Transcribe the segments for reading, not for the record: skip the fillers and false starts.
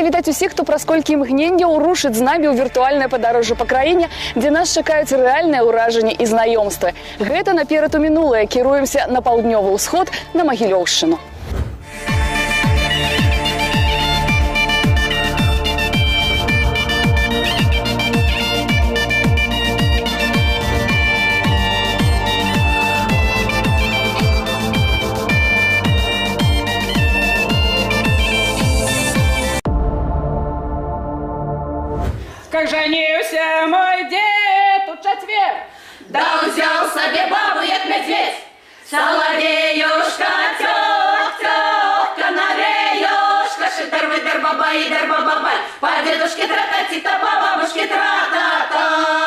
прывітаць усіх, хто праз колькі імгненняў рушыць з намі ў віртуальнае падарожжа па краіне, дзе нас чакаюць рэальныя ўражанні і знаёмствы. Гэта наперад у мінулае. Кіруемся на паўднёвы ўсход, на Магілёўшчыну. Как женился мой дед у четверг, да взял себе бабу, як медведь. Соловеюшка, тёк, канареюшка, шидер-выдер, бабай, дер-бабабай, по дедушке тра-та-ти-та, по бабушке тра-та-тай.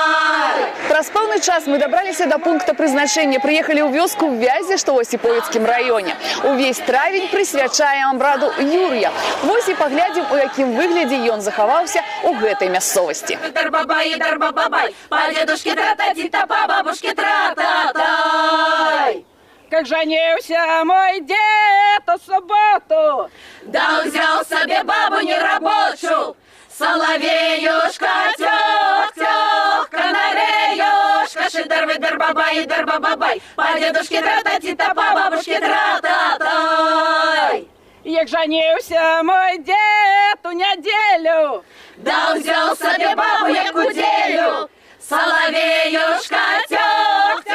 Праз пэўны час мы дабраліся до пункта прызначэння, прыехалі ў вёску ў Вязе, што ў Осіповіцкім раёне. Увесь травень прысвячаем абраду Юр'я. Вось і паглядзім, у якім выглядзе ён захаваўся ў гэтай мясцовасці. Дер-бабай, дер-бабабай, по дедушке тра-та-ти-та, по бабушке тра-та-тай. как женился мой дед у субботу, да взял себе бабу нерабочую. Соловеюшка, тёк, канареюшка, шидер-выдер, бабай, дер-бабабай, по дедушке тра-та-ти-та, по бабушке тра-та-тай. як женился мой дед у неделю, да взял себе бабу як куделю. Соловеюшка, тёк,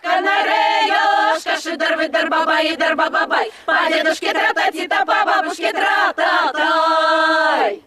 канареюшка, шидер-выдер, бабай, дер-бабабай, по дедушке тра-та-ти-та, по бабушке тра-та-тай.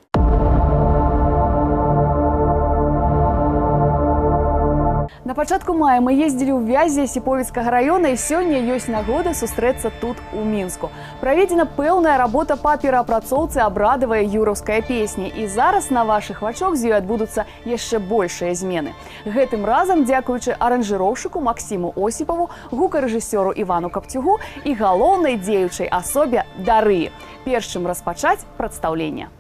На пачатку мая мы ездзілі ў Вязі Осіповіцкага раёна, і сёння ёсць нагода сустрэцца тут, у Мінску. Праведзена пэўная работа па пераапрацоўцы абрадавай юраўскай песні, і зараз на вашых вачах з ёй адбудуцца яшчэ большыя змены. Гэтым разам дзякуючы аранжыроўшчыку Максіму Осіпаву, гукарэжысёру Івану Капцюгу і галоўнай дзеючай асобе Дарыі. Перш чым распачаць прадстаўленне.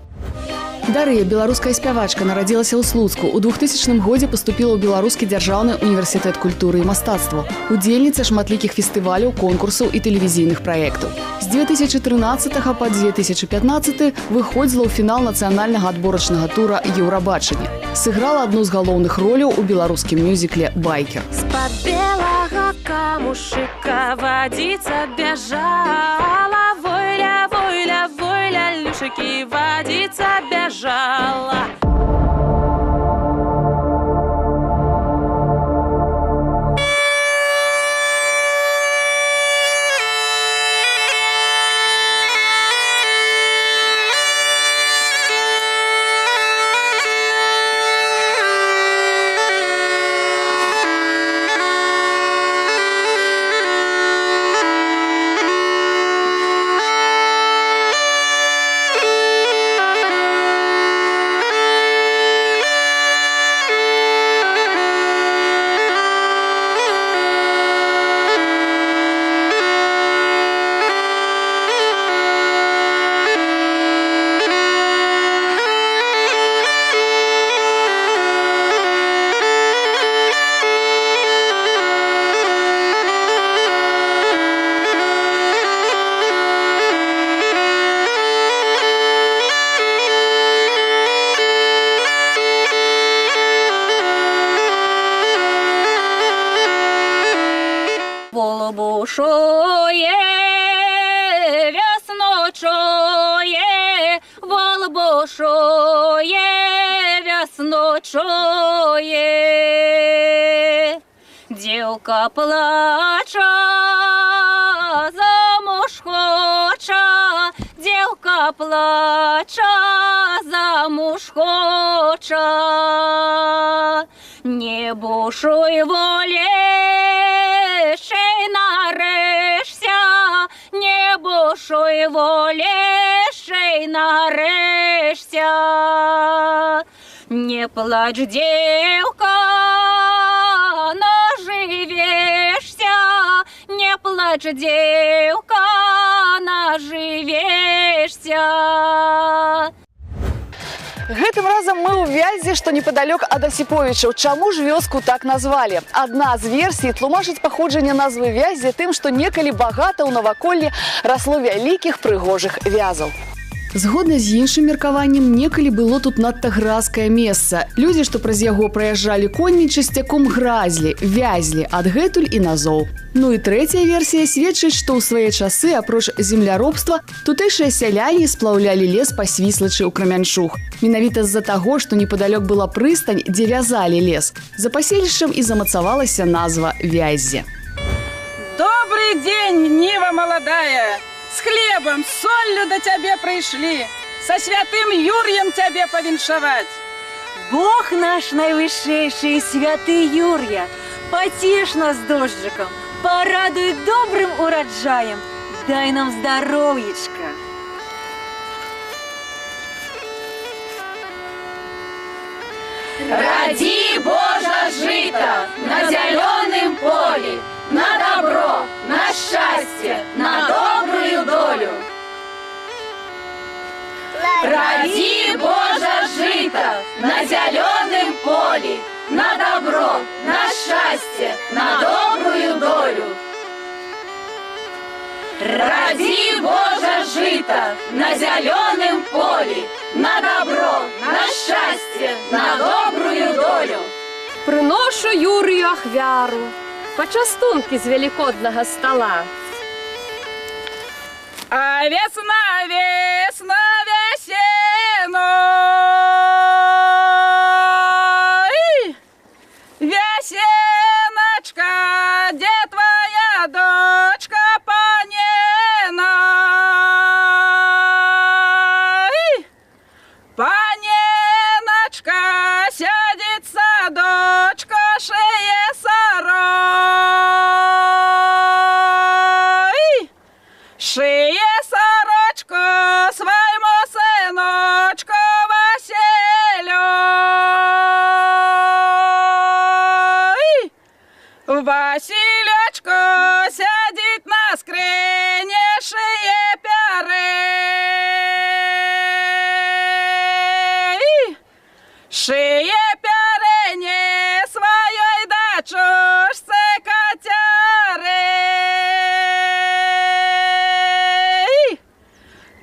Дарыя, беларуская спявачка, нарадзілася ў Слуцку. У 2000 годзе паступіла ў Беларускі дзяржаўны універсітэт культуры і мастацтва. Удзельніца шматлікіх фестываляў, конкурсаў і тэлевізійных праектаў. З 2013 па 2015 выходзіла ў фінал нацыянальнага адборачнага тура «Еўрабачання». Сыграла адну з галоўных роляў у беларускім мюзікле «Байкер». З-пад белага камушыка вадзіца бяжала, войля, войля, войля, люшыкі вадзіца бяжала. Волбушує, весночує, волбушує, весночує. Дівка плача, замуж хоча, дівка плача, замуж хоча. Не бушуй волі, не бушуй волешей нарешся. Не плачь, девка, наживешься, не плачь, девка, наживешься. Гэтым разам мы ў Вязі, што непадалёк ад Осіповічаў. Чаму ж вёску так назвалі? Адна з версій тлумачыць паходжанне назвы Вязі тым, што некалі багата ў наваколлі расло вялікіх прыгожых вязаў. Згодна з іншым меркаваннем, некалі было тут надта гразкае месца. Людзі, што праз яго праязджалі коньмі, часцяком гразлі, вязлі, адгэтуль і назоў. Ну і трэцяя версія сведчыць, што ў свае часы, апроч земляробства, тутэйшыя сяляне сплаўлялі лес па свіслачы ў Крамянчуг. Менавіта з-за таго, што непадалёк была прыстань, дзе вязалі лес. За паселішчам і замацавалася назва Вяззе. Добрый день, Нива молодая! С хлебом, с солью до тебе пришли, со святым Юрьем тебе повіншавать. Бог наш найвышэйший, святый Юрья, потешь нас дождиком, порадуй добрым урожаем, дай нам здоровьечка. Роди, Боже, жито на зеленом поле, на добро, на счастье, на добрую долю. Роди, Боже, жито на зеленом поле, на добро, на счастье, на добрую долю. Роди, Боже, жито на зеленом поле, на добро, на счастье, на добрую долю. Приношу Юрію ахвяру, почастунки з великодного стола. А весна, весна, весенной, весеночка, где твоя дочка Паненой? Паненочка, сядет садочка, шее сарой, шее сорочку своему сыночку Василю. Василечку сядет на скрине, шее пяры, шее пярене своей дочушце Катяры.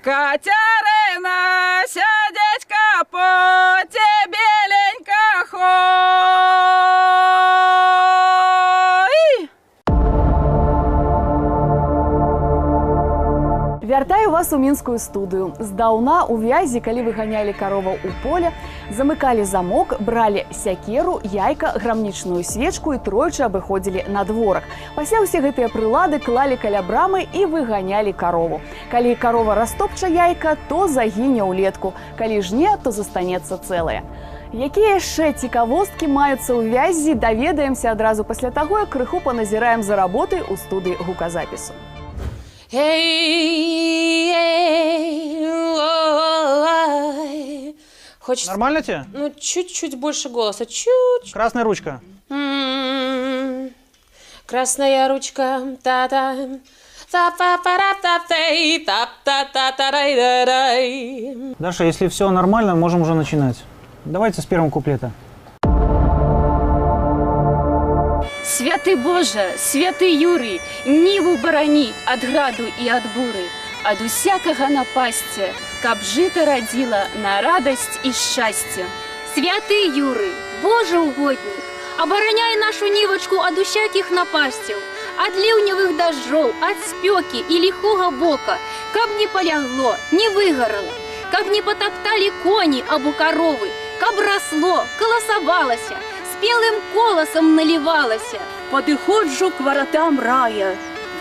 Катерина, сядеть капоте беленько хой. Вяртаю вас у мінскую студыю. Здаўна у Вязі, калі выганялі кароваў у поле, замыкалі замок, бралі сякеру, яйка, грамнічную свечку і тройчы абыходзілі на дворак. Пасля ўсе гэтыя прылады клалі каля брамы і выганялі карову. Калі карова растопча яйка, то загіне ўлетку. Калі ж не, то застанецца цэлае. Якія яшчэ цікавосткі маюцца ў Вязі, даведаемся адразу пасля таго, як крыху паназіраем за работай у студыі гуказапісу. Хочешь... Нормально тебе? Ну, чуть-чуть больше голоса, чуть. Красная ручка. Красная ручка, та-та. Даша, если все нормально, можем уже начинать. Давайте с первого куплета. Святый Боже, святый Юрий, Ниву барані ад граду і ад буры, ад усякага напасця, каб жыта радзіла на радасць і шчасце. Святый Юрий, Боже угодник, обороняй нашу Нивочку ад усяких напастяў, ад ліўневых дажджоў, ад спёкі і ліхога бока, каб не полягло, не выгарала, каб не потоптали коні або коровы, каб росло, колосовалася, спелым колосом наливалася. Подыходжу к воротам рая,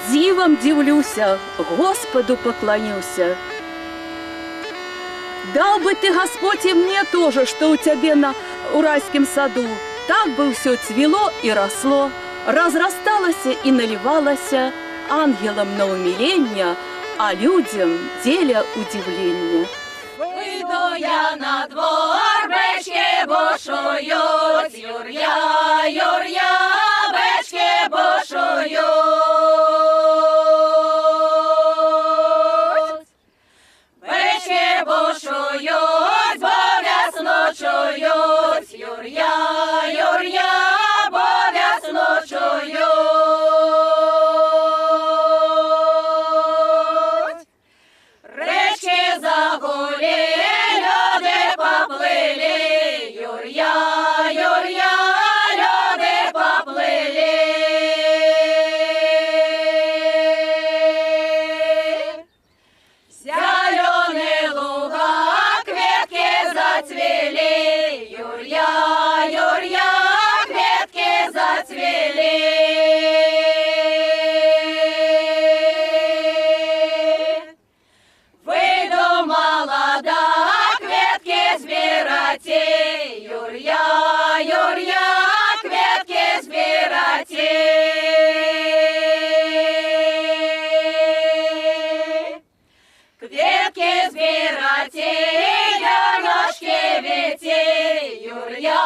дивом дивлюся, Господу поклонюся. Дал бы ты, Господь, и мне тоже, что у тебя на уральском саду. Так бы все цвело и росло, разрасталось и наливалось, ангелам на умиление, а людям деля удивление. Выйду я на двор, бечки бушуют, Юрья, Юрья, бечки бушуют. Бечки бушуют, бо весно чують, Юрья, Юрья, бо весно чують. Речки загують, Выйду молода, кветки збирати, Юр'я, Юр'я, кветки збирати. Кветки збирати, вяночки віти, Юр'я,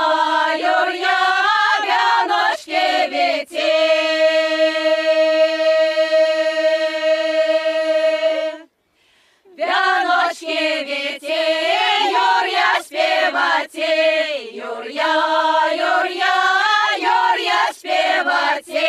Юр'я, вяночки віти. Вяночки віти, Юр'я співати, Юр'я, Юр'я, Юр'я співати.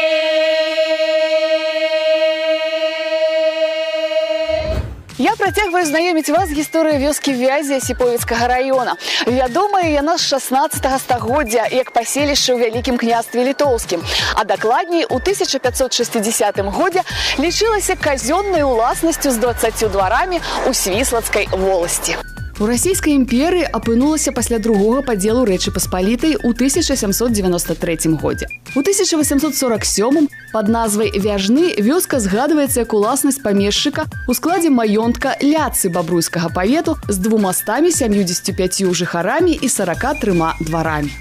Я працягваю знаёміць вас з гісторыяй вёскі Вязі Сіповіцкага раёна. Вядомая яна з 16 стагоддзя як паселішча ў Вялікім княстве літоўскім. А дакладней, у 1560 годзе лічылася казённай уласнасцю з 20 дварамі ў Свіслацкай воласці. У расійскай імперыі апынулася пасля другога падзелу Рэчы Паспалітай у 1793 годзе. У 1847 пад назвай Вяжны вёска згадваецца як уласнасць памешчыка ў складзе маёнтка Ляцы бабруйскага павету з 275 жыхарамі і 43 дварамі.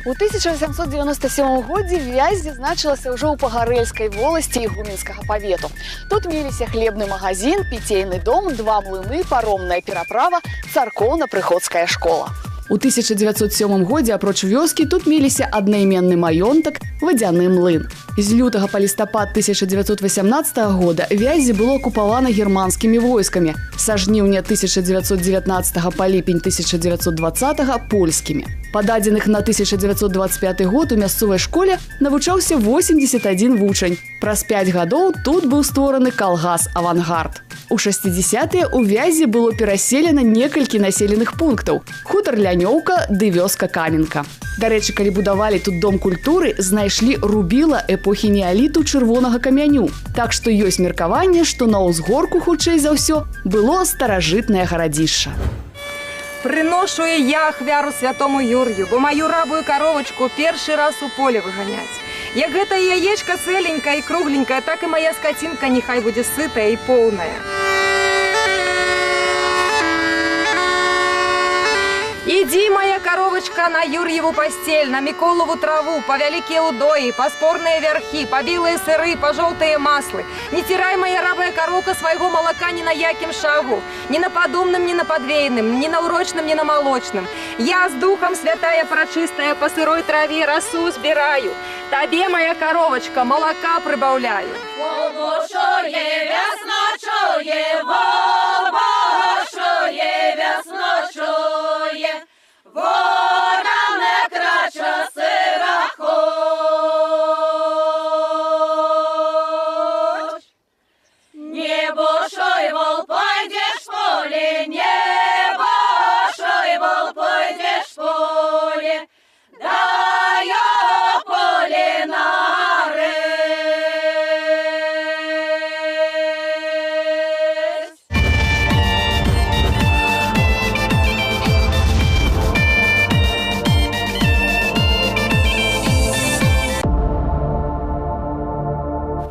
У 1897 годзе Вязь значылася ўжо ў Пагарэльскай воласці Ігуменскага павету. Тут меліся хлебны магазин, пітейны дом, 2 млыны, паромная пераправа, царкоўна-прыходская школа. У 1907 годзе апроч вёскі тут меліся аднайменны маёнтак, вадзяны млын. З лютага па лістапад 1918 года Вязі было акупавана германскімі войскамі, са жніўня 1919 па ліпень 1920 польскімі. Па дадзеных на 1925 год у мясцовай школе навучаўся 81 вучань. Праз 5 гадоў тут быў створаны калгас «Авангард». У 60-е у Вязі было пераселена некалькі населеных пунктаў – хутар Лянёўка ды вёска Каменка. Дарэчы, калі будавалі тут дом культуры, знайшлі рубіла эпохі неаліту чырвонага камяню. Так што ёсць меркаванне, што на ўзгорку, хутчэй за ўсё, было старажытнае гарадзішча. Приношу и я ахвяру святому Юрью, бо мою рабую коровочку перший раз у поле выгонять. Як гэта яечко целенькая и кругленькая, так и моя скотинка нехай будет сытая и полная. Иди, моя коровочка, на Юрьеву постель, на Миколову траву, по великие удои, по спорные верхи, по белые сыры, по желтые маслы. Не тирай, моя рабая коровка, своего молока ни на яким шагу, ни на подумным, ни на подвеянным, ни на урочным, ни на молочным. Я с духом святая прочистая по сырой траве росу сбираю. Тебе, моя коровочка, молока прибавляю. Волбошує, весночує, волбошує, весночує, вона не краче сира хоч. Не бошуй, вол, пойдеш в поле, не бошуй, вол, пойдеш в поле, дай поле на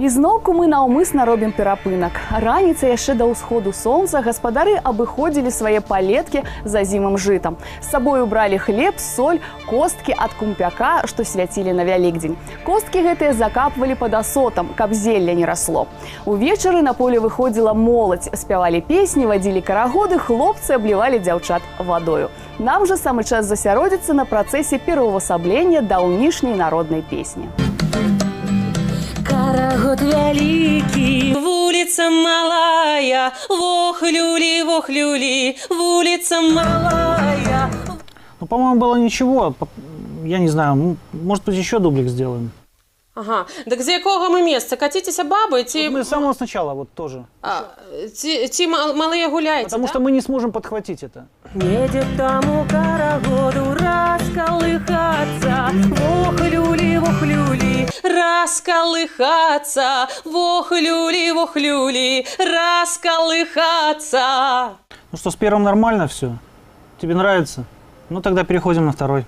І зноўку мы наўмысна робім перапынак. Раніцай яшчэ да ўсходу сонца гаспадары абыходзілі свае палеткі за зімым жытам. З сабою бралі хлеб, соль, косткі ад кумпяка, што свяцілі на Вялікдзень. Косткі гэтыя закапвалі пад асотам, каб зелля не расло. Увечары на поле выходзіла моладзь, спявалі песні, вадзілі карагоды, хлопцы аблівалі дзяўчат вадою. Нам жа самы час засяродзіцца на працэсе пераўвасаблення даўнішняй народнай песні. Карагод вялікі, вуліца малая, вох-люли, вох-люли, вуліца малая. Ну, по-моему, было ничего. Я не знаю, может быть, еще дублик сделаем. Ага, так з якого ми місця? Катитеся баби, ті... Вот мы с самого сначала вот тоже. Ті малые гуляйте, потому что мы не сможем подхватить это. Едет тому карагоду расколыхаться, вох-люли, вох-люли, расколыхаться, вох-люли, вох-люли, расколыхаться. Ну что, с первым нормально все? Тебе нравится? Ну тогда переходим на второй.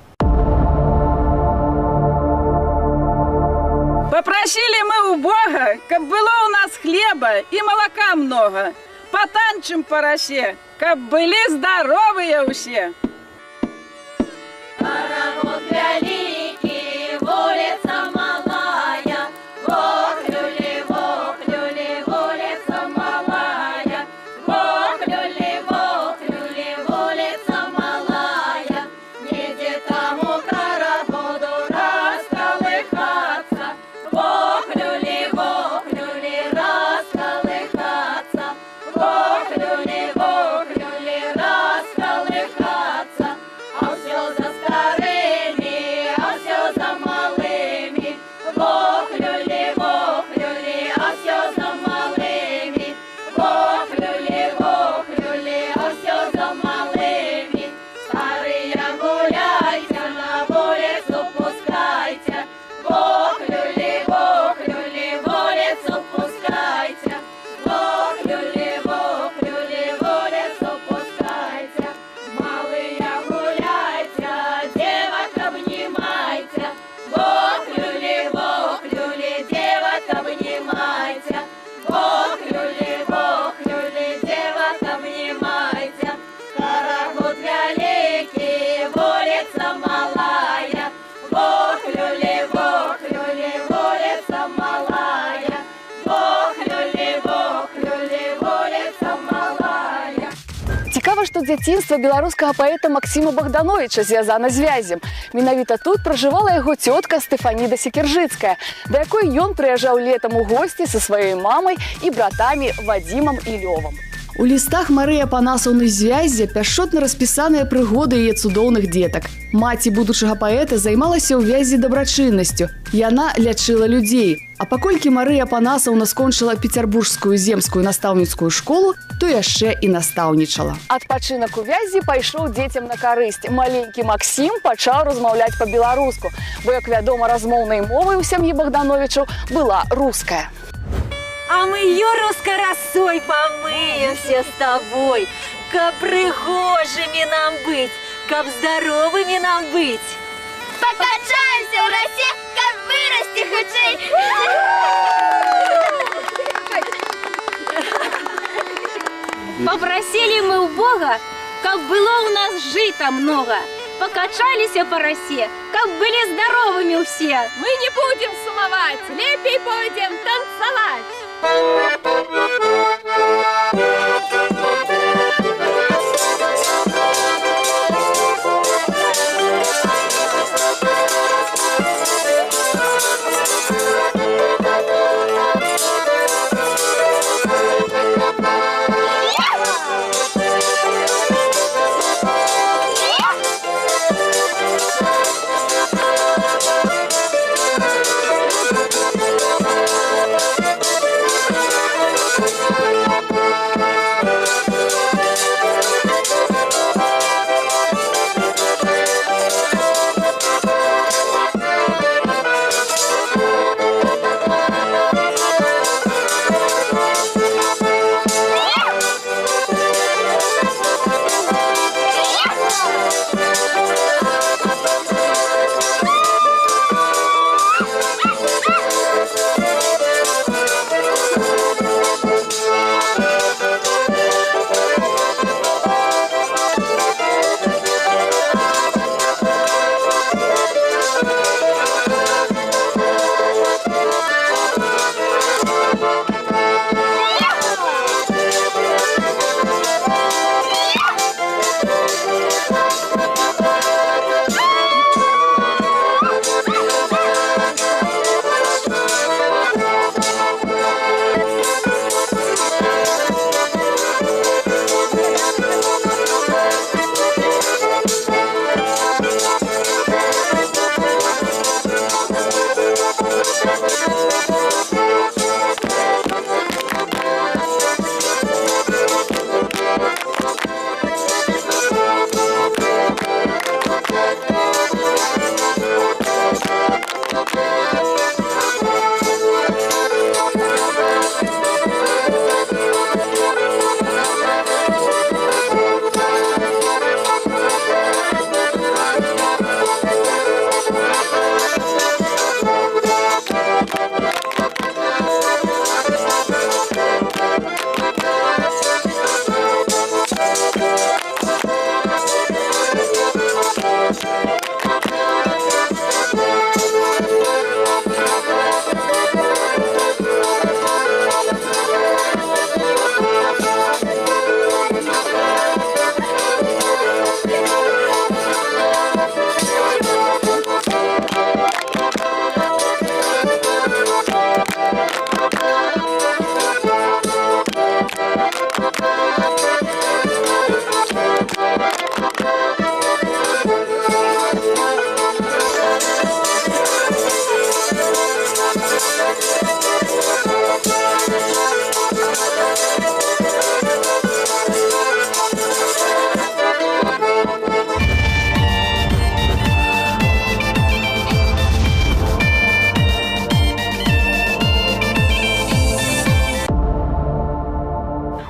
Попросили мы у Бога, как было у нас хлеба и молока много. Потанчим по росе, как были здоровые все. Пароход великий, улица малая, вохлюли, вохлюли, улица малая, вохлюли, вохлюли, улица малая, неде тому пароходу расколыхаться, вохлюли, вохлюли, расколыхаться, вохлюли, вохлюли, расколыхаться, а все за старыми, а все за малыми, вохлюли, вохлюли, а все за малыми, вохлюли, вохлюли, а все за малыми, старые гуляйте, на улицу пускайте, вохлюли, вохлюли, в улицу пускайте, вохлюли, вохлюли, в улицу пускайте, малые гуляйте, девок обнимайте, вохлюли, вохлюли, девок обнимайте, вохлюли, вохлюли, девок обнимайте, пароход великий, улица малая, вохлюли, вохлюли, улица малая, вохлюли, вохлюли, улица малая. Цікава, што дзяцінства беларускага паэта Максіма Богдановича звязана з Вязем. Менавіта тут пражывала яго цётка Стефаніда Секержыцкая, да якой ён прыязджаў летам у госці са сваёй мамай і братамі Вадзімам і Лёвам. У лістах Марыі Апанасаўны з Вязя пяшчотна распісаныя прыгоды яе цудоўных дзетак. Маці будучага паэта займалася ў Вязі дабрачыннасцю. Яна лячыла людзей. А паколькі Марыя Апанасаўна скончыла пецярбургскую земскую настаўніцкую школу, то яшчэ і настаўнічала. Адпачынак у Вязі пайшоў дзецям на карысць. Маленькі Максім пачаў размаўляць па-беларуску, бо, як вядома, размоўнай мовай у сям'і Богдановичаў была руская. А мы юрусской росой помыемся с тобой, как пригожими нам быть, как здоровыми нам быть. Покачаемся в росе, как вырасти худей. Попросили мы у Бога, как было у нас жита много. Покачались по росе, как были здоровыми все. Мы не будем сумовать, лепей будем танцевать.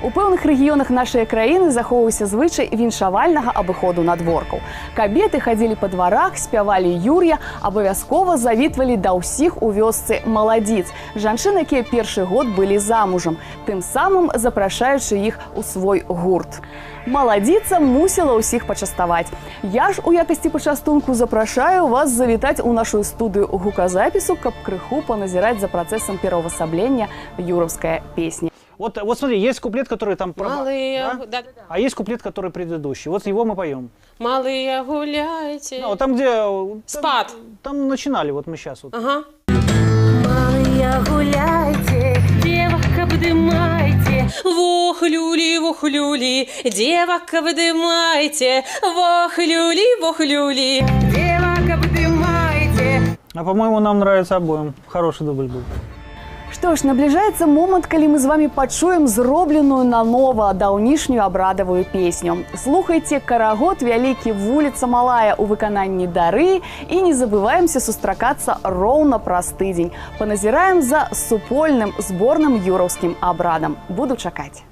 У пэўных рэгіёнах нашай краіны захоўваўся звычай віншавальнага абыходу надворкаў. Кабеты хадзілі па дварах, спявалі юр'я, абавязкова завітвалі да ўсіх у вёсцы маладзіц. Жанчын, якія першы год былі замужам, тым самым запрашаючы іх у свой гурт. Маладзіца мусіла ўсіх пачаставаць. Я ж у якасці пачастунку запрашаю вас завітаць у нашу студыю гуказапісу, каб крыху паназіраць за працэсам пераўвасаблення юраўскай песні. Вот смотри, есть куплет, который там... Малые, да? А есть куплет, который предыдущий. Вот его мы поем. Малые гуляйте. Ну, там, где... Спад. Там начинали, вот мы сейчас. Вот. Ага. Малые гуляйте, девок обдымайте. Вох-люли, вох-люли, девок обдымайте. Вох-люли, вох-люли. Девок обдымайте. А по-моему, нам нравится обоим. Хороший дубль был. Што ж, набліжаецца момант, калі мы з вами пачуем зробленую нанова даўнішнюю абрадавую песню. Слухайце карагод «Вялікі вуліца малая» у выкананні Дары і не забываемся сустракацца роўна праз тыдзень. Паназіраем за супольным зборным юраўскім абрадам. Буду чакаць.